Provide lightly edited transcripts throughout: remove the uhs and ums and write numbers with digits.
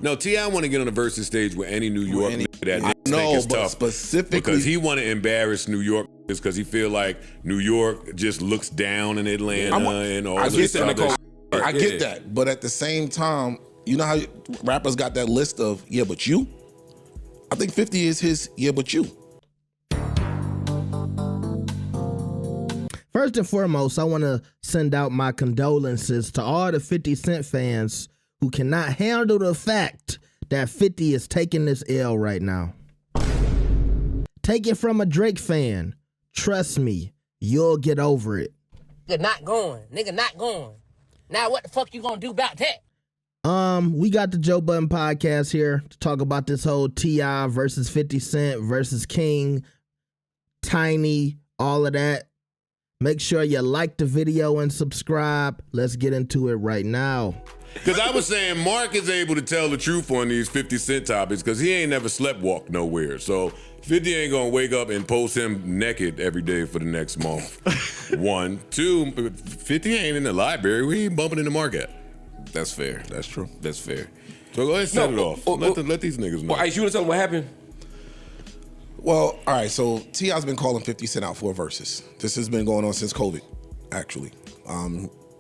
No, T.I. want to get on the versus stage with any New York nigga that niggas think is tough. Specifically because he want to embarrass New York because he feel like New York just looks down in Atlanta and all this stuff. I get that, but at the same time, you know how rappers got that list of yeah, but you. I think 50 is his yeah, but you. First and foremost, I want to send out my condolences to all the 50 Cent fans who cannot handle the fact that 50 is taking this L right now. Take it from a Drake fan. Trust me, you'll get over it. Nigga not going. Nigga not going. Now what the fuck you gonna do about that? We got the Joe Budden podcast here to talk about this whole T.I. versus 50 Cent versus King, Tiny, all of that. Make sure you like the video and subscribe. Let's get into it right now. Because I was saying Mark is able to tell the truth on these 50 Cent topics because he ain't never slept walk nowhere. So 50 ain't going to wake up and post him naked every day for the next month. 1. 2, 50 ain't in the library. We ain't bumping into Mark at. That's fair. That's true. That's fair. So go ahead and set it off. Let these niggas know. Well, Ice, you want to tell them what happened? Well, all right, so T.I.'s been calling 50 Cent out for a versus. This has been going on since COVID, actually.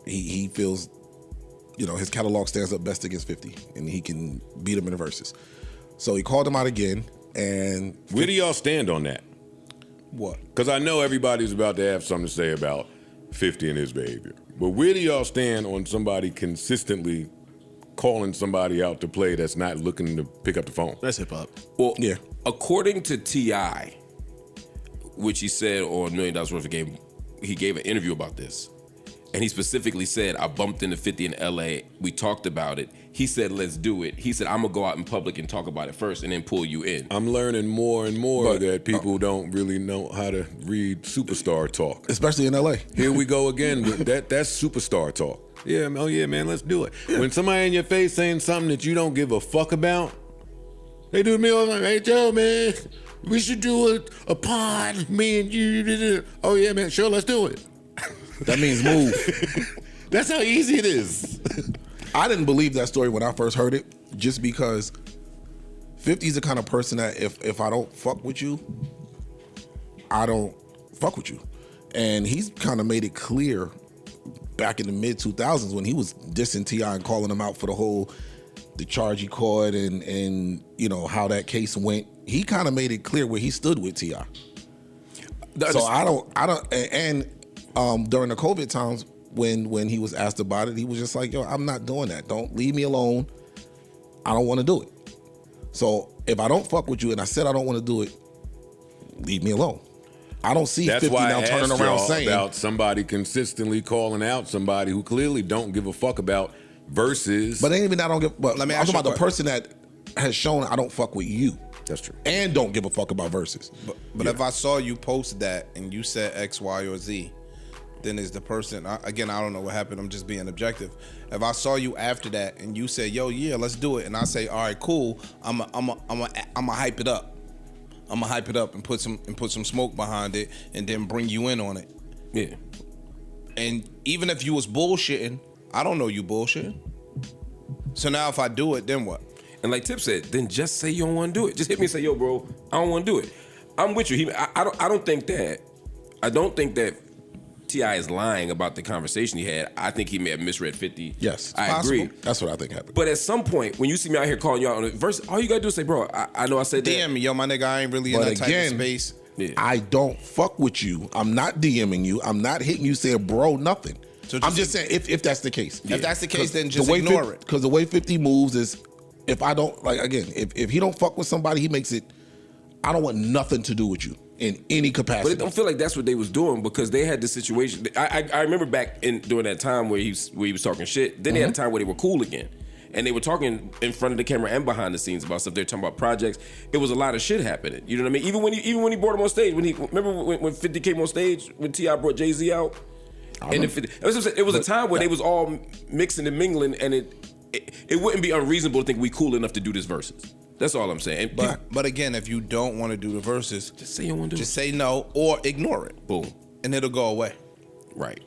He feels, his catalog stands up best against 50, and he can beat him in the versus. So he called him out again, and... Where do y'all stand on that? What? Because I know everybody's about to have something to say about 50 and his behavior. But where do y'all stand on somebody consistently calling somebody out to play that's not looking to pick up the phone? That's hip-hop. Well, yeah. According to T.I., which he said on $1 Million Worth of Game, he gave an interview about this. And he specifically said, I bumped into 50 in L.A. We talked about it. He said, let's do it. He said, I'm going to go out in public and talk about it first and then pull you in. I'm learning more and more that people don't really know how to read superstar talk. Especially in L.A. Here we go again. That's superstar talk. Yeah, oh yeah, man, let's do it. Yeah. When somebody in your face saying something that you don't give a fuck about, they do to me all the time. Hey, Joe, man, we should do a pod, me and you. Oh yeah, man, sure, let's do it. That means move. That's how easy it is. I didn't believe that story when I first heard it, just because 50's the kind of person that if I don't fuck with you, I don't fuck with you. And he's kind of made it clear back in the mid-2000s when he was dissing T.I. and calling him out for the charge he caught and how that case went. He kind of made it clear where he stood with T.I. So I don't during the COVID times when he was asked about it, he was just like, yo, I'm not doing that. Don't leave me alone. I don't want to do it. So if I don't fuck with you and I said I don't want to do it, leave me alone. I don't see 50 now turning around saying about somebody consistently calling out somebody who clearly don't give a fuck about versus. But ain't even I don't give. But let me ask you about the person that has shown I don't fuck with you. That's true. And don't give a fuck about versus. But if I saw you post that and you said X, Y, or Z, then is the person, again, I don't know what happened. I'm just being objective. If I saw you after that and you say, yo, yeah, let's do it. And I say, all right, cool. I'm a hype it up. I'm gonna hype it up and put some smoke behind it and then bring you in on it. Yeah. And even if you was bullshitting, I don't know you bullshitting. So now if I do it, then what? And like Tip said, then just say you don't want to do it. Just hit me and say, yo, bro, I don't want to do it. I'm with you. I don't think that T.I. is lying about the conversation he had. I think he may have misread 50. Yes, I agree. That's what I think happened. But at some point, when you see me out here calling you out on the verse, all you gotta do is say, bro, I know I said that. DM me, yo, my nigga, I ain't really in that type of space. Yeah. I don't fuck with you. I'm not DMing you. I'm not hitting you saying, bro, nothing. So I'm just saying, if that's the case. If that's the case, then just ignore it. Because the way 50 moves is, if I don't, like, again, if he don't fuck with somebody, he makes it, I don't want nothing to do with you in any capacity. But it don't feel like that's what they was doing because they had the situation. I remember back during that time where he was talking shit. Then they had a time where they were cool again. And they were talking in front of the camera and behind the scenes about stuff. They're talking about projects. It was a lot of shit happening. You know what I mean? Even when he brought him on stage, remember when 50 came on stage when T.I. brought Jay-Z out? And it was a time where they was all mixing and mingling, and it wouldn't be unreasonable to think we cool enough to do this versus. That's all I'm saying. But again, if you don't want to do the verses, just say you don't want to do it. Just say no or ignore it. Boom. And it'll go away. Right.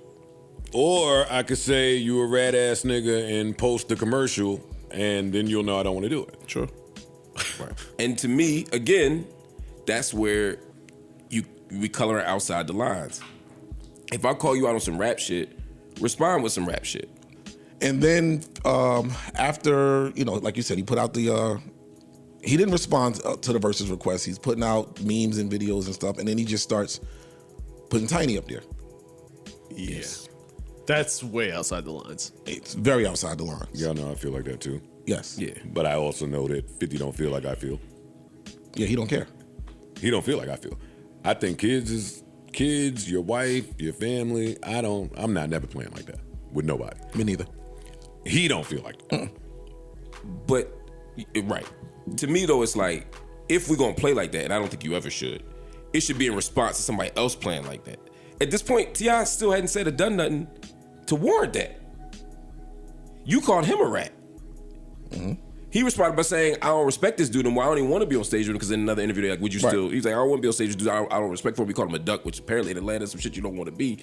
Or I could say you a rat ass nigga and post the commercial and then you'll know I don't want to do it. Sure. Right. And to me, again, that's where we color outside the lines. If I call you out on some rap shit, respond with some rap shit. And then after, like you said, he put out he didn't respond to the versus request. He's putting out memes and videos and stuff, and then he just starts putting Tiny up there. Yes. That's way outside the lines. It's very outside the lines. Y'all know I feel like that too. Yes. Yeah. But I also know that 50 don't feel like I feel. Yeah, he don't care. He don't feel like I feel. I think kids is kids, your wife, your family. I'm not never playing like that with nobody. Me neither. He don't feel like that. But, right. To me, though, it's like, if we're going to play like that, and I don't think you ever should, it should be in response to somebody else playing like that. At this point, T.I. still hadn't said or done nothing to warrant that. You called him a rat. Mm-hmm. He responded by saying, I don't respect this dude anymore. I don't even want to be on stage with him, because in another interview, they're like, would you still? He's like, I don't want to be on stage with dude. I don't respect for him. We called him a duck, which apparently in Atlanta is some shit you don't want to be.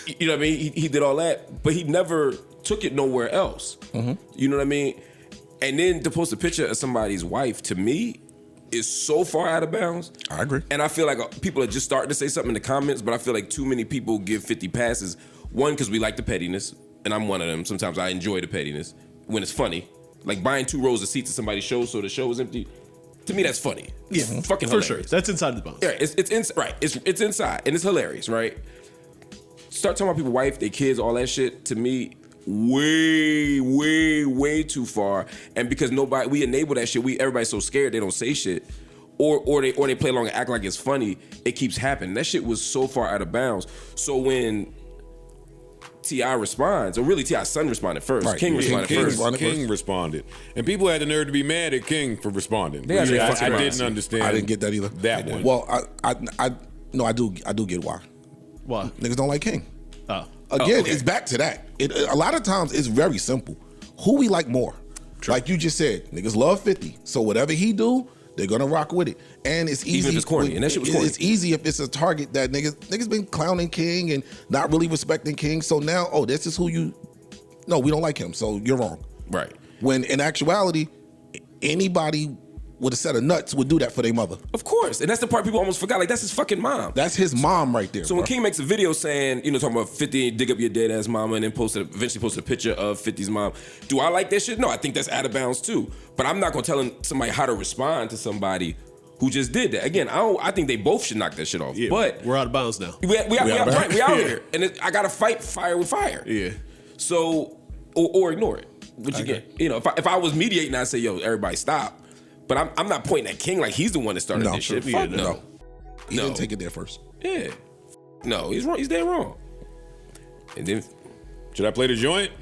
You know what I mean? He did all that, but he never took it nowhere else. Mm-hmm. You know what I mean? And then to post a picture of somebody's wife, to me, is so far out of bounds. I agree. And I feel like people are just starting to say something in the comments, but I feel like too many people give 50 passes. One, because we like the pettiness, and I'm one of them. Sometimes I enjoy the pettiness when it's funny. Like buying 2 rows of seats at somebody's show so the show is empty. To me, that's funny. It's fucking For hilarious. sure. That's inside the bounds. Yeah, it's inside, and it's hilarious, right? Start talking about people's wife, their kids, all that shit. To me, way, way, way too far. And because we enable that shit, everybody's so scared they don't say shit, or they play along and act like it's funny. It keeps happening. That shit was so far out of bounds. So when T.I. responds, or really T.I.'s son responded first. Right. King responded first. King responded, and people had the nerve to be mad at King for responding. They had their I fucking didn't rights. understand. I didn't get that either. That one. Well, I do get why. Why? Niggas don't like King. Oh. Again, okay. it's back to that. A lot of times it's very simple. Who we like more? True. Like you just said, niggas love 50. So whatever he do, they're gonna rock with it. And it's easy. Even if it's corny, and that shit was corny. It's easy if it's a target that niggas been clowning King and not really respecting King. So now, this is who you. No, we don't like him. So you're wrong. Right. When in actuality, anybody with a set of nuts would do that for their mother. Of course. And that's the part people almost forgot. Like, that's his fucking mom. That's his mom right there. So when bro. King makes a video saying, talking about 50, dig up your dead ass mama, and then eventually posted a picture of 50's mom, do I like that shit? No, I think that's out of bounds too. But I'm not gonna tell somebody how to respond to somebody who just did that. Again, I think they both should knock that shit off. Yeah, but we're out of bounds now. we out here, and I gotta fight fire with fire. Yeah. So or ignore it. Which again, if I was mediating, I'd say, yo, everybody stop. But I'm not pointing at King like he's the one that started this shit. Yeah, Fuck no. He didn't take it there first. Yeah. No, he's wrong. He's dead wrong. And then Should I play the joint?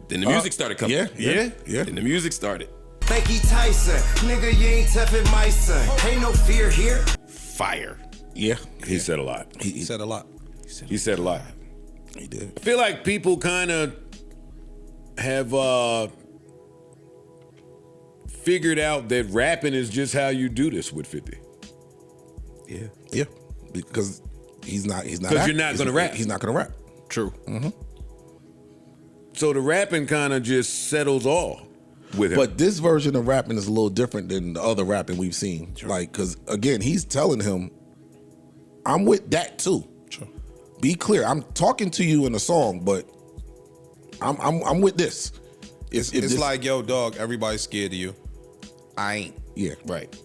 the music started coming. Yeah. And the music started. Frankie Tyson, nigga, you ain't tough at my son. Ain't no fear here. Fire. Yeah. He said a lot. He said a lot. He said a lot. He did. I feel like people kind of have figured out that rapping is just how you do this with 50. Yeah. Because he's not. Because you're not gonna rap. He's not gonna rap. True. So the rapping kind of just settles all with him. But this version of rapping is a little different than the other rapping we've seen. Like, because again, he's telling him, "I'm with that too." Sure. Be clear. I'm talking to you in a song, but I'm with this. It's like, yo, dog, everybody's scared of you. I ain't. Yeah. Right.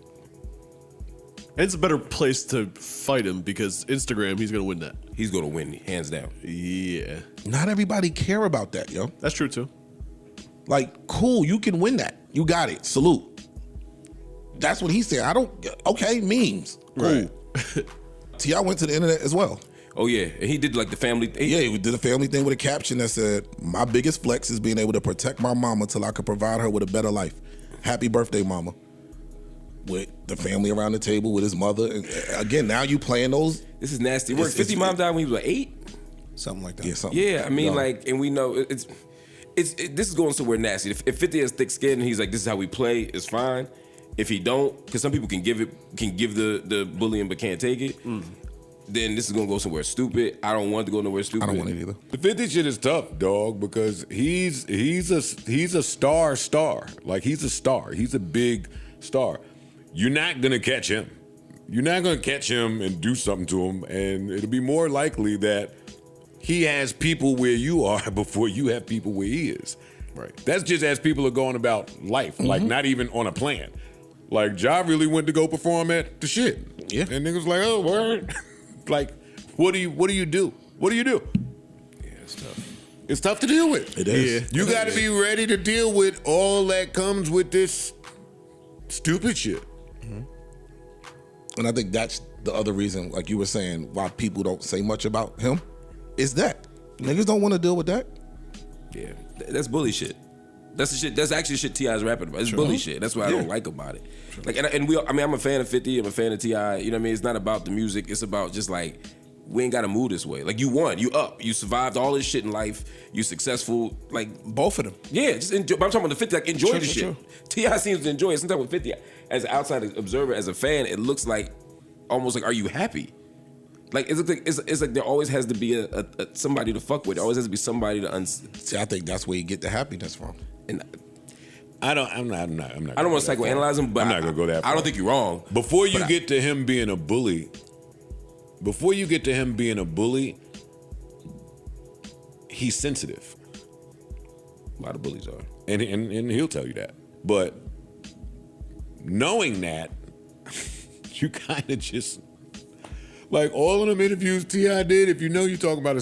It's a better place to fight him because Instagram, he's going to win that. He's gonna win, hands down. Yeah. Not everybody care about that, yo. That's true too. Like, cool, you can win that. You got it. Salute. That's what he said. Okay, memes. Cool. Right. T.I. went to the internet as well. Oh yeah, and he did like the family. Yeah, he did a family thing with a caption that said, "My biggest flex is being able to protect my mama till I could provide her with a better life. Happy birthday, mama." With the family around the table with his mother. And again, now you playing those. This is nasty. It's- 50 mom died when he was like 8. Something like that. Yeah, something. Yeah, I mean, No. and we know this is going somewhere nasty. If 50 has thick skin and he's like, this is how we play, it's fine. If he don't, because some people can give the bullying but can't take it. then this is gonna go somewhere stupid. I don't want to go nowhere stupid. I don't want it either. The 50 shit is tough, dog, because he's a star. Like he's a star. He's a big star. You're not gonna catch him. You're not gonna catch him and do something to him, and it'll be more likely that he has people where you are before you have people where he is. Right. That's just as people are going about life, like not even on a plan. Like Ja really went to go perform at the shit. Yeah. And niggas like, oh, word. Like, what do you do? What do you do? Yeah, it's tough. It's tough to deal with. It is. You got to be ready to deal with all that comes with this stupid shit. And I think that's the other reason, like you were saying, why people don't say much about him, is that niggas don't want to deal with that. Yeah, that's bully shit. That's the shit. That's actually shit T.I.'s rapping about. It's bully shit. That's what I don't like about it. Like, and we. I mean, I'm a fan of 50. I'm a fan of T.I. You know what I mean? It's not about the music. It's about just like we ain't got to move this way. Like you won. You up. You survived all this shit in life. You successful. Like Both of them. yeah, just enjoy. But I'm talking about the 50. Like enjoy the shit. True. T.I. seems to enjoy it. Sometimes with 50, as an outside observer, as a fan, it looks like almost like, are you happy? Like it's like there always has to be a somebody to fuck with. There always has to be somebody to See, I think that's where you get the happiness from. and I'm not. I don't want to psychoanalyze him, but I'm not gonna go that far. I don't think you're wrong. Before you get to him being a bully, he's sensitive. A lot of bullies are. And he'll tell you that. But knowing that, you kind of just like all of them interviews T.I. did. If you know you're talking about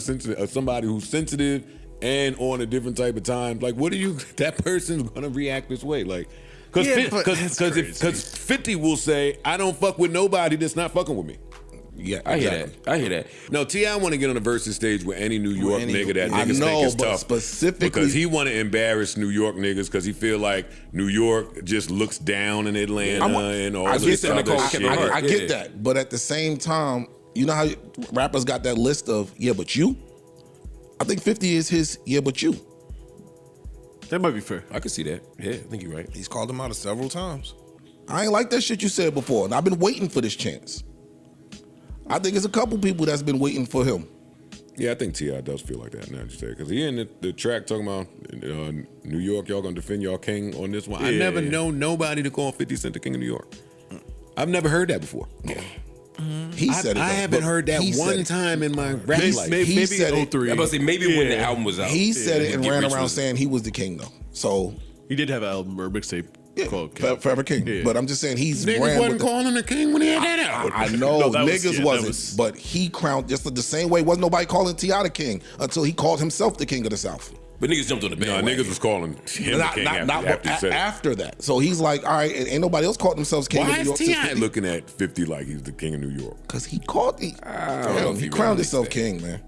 somebody who's sensitive and on a different type of time, like what do you? That person's gonna react this way, like because 50 will say, I don't fuck with nobody that's not fucking with me. Yeah, I exactly. hear that. No, T.I. want to get on the versus stage with any New York nigga that I niggas know, think is but tough. specifically- because he want to embarrass New York niggas because he feel like New York just looks down in Atlanta and all I this get that. other shit. I get that. But at the same time, you know how rappers got that list of, yeah, but you? I think 50 is his, yeah, but you. That might be fair. I can see that. Yeah, I think you're right. He's called him out several times. I ain't like that shit you said before. And I've been waiting for this chance. I think it's a couple people that's been waiting for him. Yeah, I think T.I. does feel like that now that you say it. Because he in the track talking about New York, y'all gonna defend y'all king on this one. I never know nobody to call 50 Cent the king of New York. I've never heard that before. He said it. I haven't heard that one time in my rap life. Maybe said it. 03. I'm about to say maybe when the album was out. He said it and Get ran Rich around was- saying he was the king, though. So, He did have an album or mixtape called King. Forever King. Yeah. But I'm just saying he's Niggas ran wasn't with the, calling him the king when he had that out. I know No, that was- niggas yeah, that wasn't, was- but he crowned just the same way. Wasn't nobody calling T.I. the king until he called himself the king of the South. But niggas jumped on the No, bandwagon. niggas was calling him the king after he said it. After that. So he's like, all right, ain't nobody else called themselves king Why of New is York. T.I. looking at 50 like he's the king of New York? Because he called don't know if he he crowned really himself thinks king, man.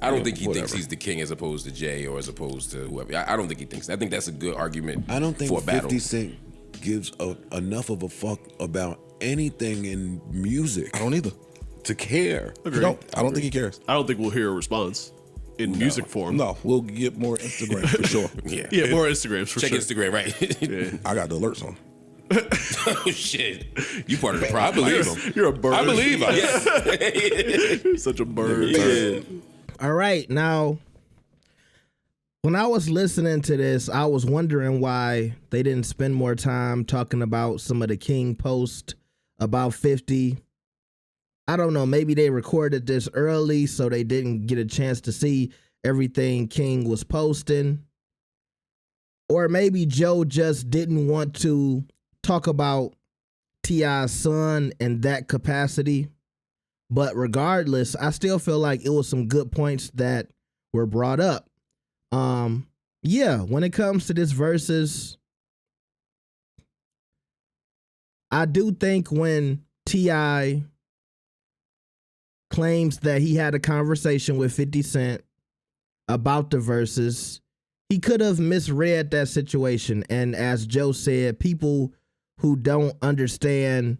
I don't think he thinks whatever. he's the king as opposed to Jay or as opposed to whoever. I don't think he thinks. I think that's a good argument. I don't think for a battle. 50 Cent gives enough of a fuck about anything in music I don't either. to care. I don't think he cares. I don't think we'll hear a response in music form. No, we'll get more Instagram for sure. Yeah. Yeah, more Instagrams for Check sure. Instagram, right? I got the alerts on. Oh shit! You part of the I problem. believe him. You're a bird. I believe him. Yeah. Such a bird. All right, now, when I was listening to this, I was wondering why they didn't spend more time talking about some of the King posts about 50. I don't know, maybe they recorded this early so they didn't get a chance to see everything King was posting. Or maybe Joe just didn't want to talk about T.I.'s son in that capacity. But regardless, I still feel like it was some good points that were brought up. Yeah, when it comes to this versus, I do think when T.I. claims that he had a conversation with 50 Cent about the verses, he could have misread that situation. And as Joe said, people who don't understand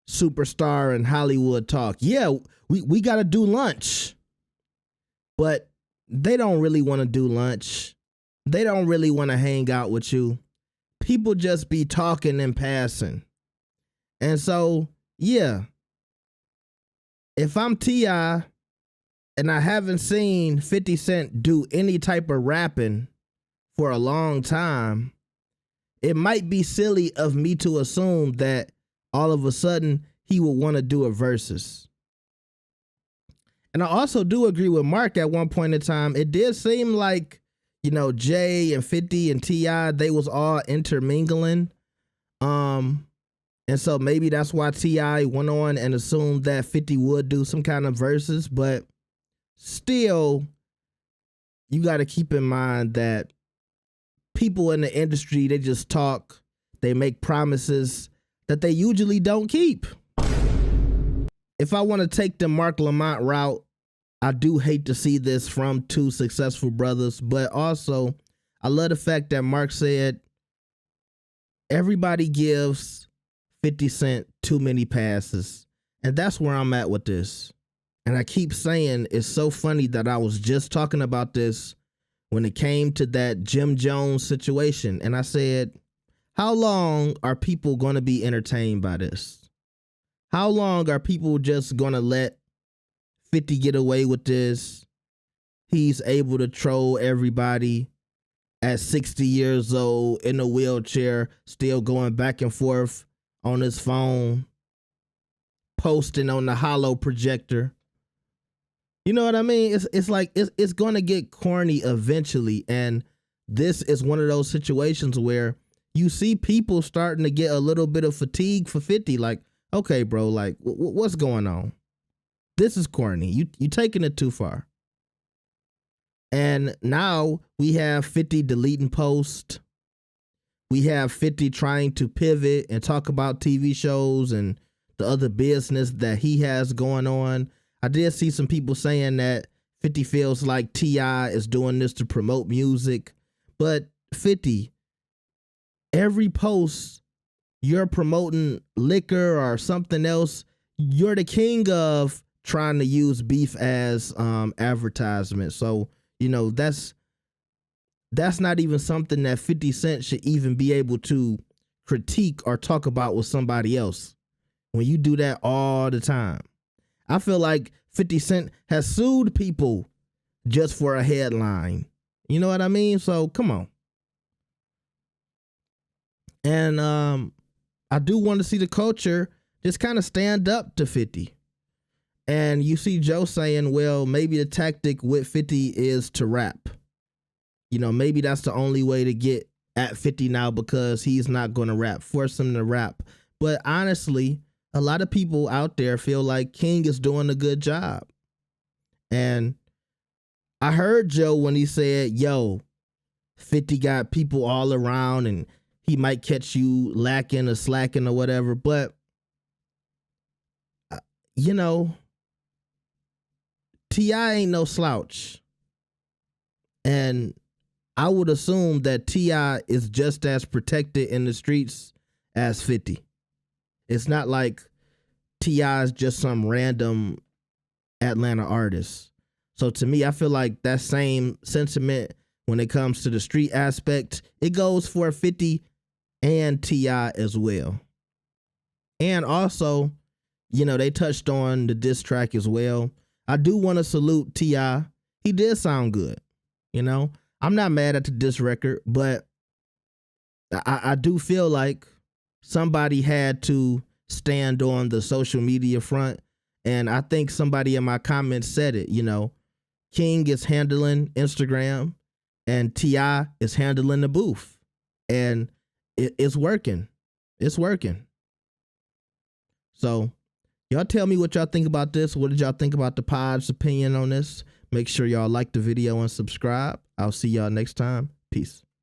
superstar and Hollywood talk, yeah, we got to do lunch. But they don't really want to do lunch. They don't really want to hang out with you. People just be talking and passing. And so, yeah, if I'm T.I. and I haven't seen 50 Cent do any type of rapping for a long time, it might be silly of me to assume that all of a sudden he would want to do a versus. And I also do agree with Mark at one point in time. It did seem like, Jay and 50 and T.I., they was all intermingling. And so maybe that's why T.I. went on and assumed that 50 would do some kind of verses. But still, you got to keep in mind that people in the industry, they just talk, they make promises that they usually don't keep. If I want to take the Marc Lamont route, I do hate to see this from two successful brothers, but also I love the fact that Mark said everybody gives 50 Cent too many passes. And that's where I'm at with this. And I keep saying it's so funny that I was just talking about this when it came to that Jim Jones situation. And I said, how long are people going to be entertained by this? How long are people just going to let 50 get away with this? He's able to troll everybody at 60 years old in a wheelchair, still going back and forth on his phone, posting on the hollow projector. You know what I mean? It's like it's going to get corny eventually. And this is one of those situations where you see people starting to get a little bit of fatigue for 50. Like, okay, bro, like, what's going on? This is corny. You taking it too far. And now we have 50 deleting posts. We have 50 trying to pivot and talk about TV shows and the other business that he has going on. I did see some people saying that 50 feels like T.I. is doing this to promote music. But 50, every post you're promoting liquor or something else, you're the king of trying to use beef as advertisement. So, that's not even something that 50 Cent should even be able to critique or talk about with somebody else when you do that all the time. I feel like 50 Cent has sued people just for a headline. You know what I mean? So come on. And I do want to see the culture just kind of stand up to 50. And you see Joe saying, well, maybe the tactic with 50 is to rap. Maybe that's the only way to get at 50 now because he's not going to rap. Force him to rap. But honestly, a lot of people out there feel like King is doing a good job. And I heard Joe when he said, yo, 50 got people all around and he might catch you lacking or slacking or whatever. But, T.I. ain't no slouch. And I would assume that T.I. is just as protected in the streets as 50. It's not like T.I. is just some random Atlanta artist. So to me, I feel like that same sentiment when it comes to the street aspect, it goes for 50 and T.I. as well. And also, they touched on the diss track as well. I do want to salute T.I. He did sound good. I'm not mad at the diss record, but I do feel like somebody had to stand on the social media front. And I think somebody in my comments said it, King is handling Instagram and T.I. is handling the booth. And it's working. It's working. So y'all tell me what y'all think about this. What did y'all think about the pod's opinion on this? Make sure y'all like the video and subscribe. I'll see y'all next time. Peace.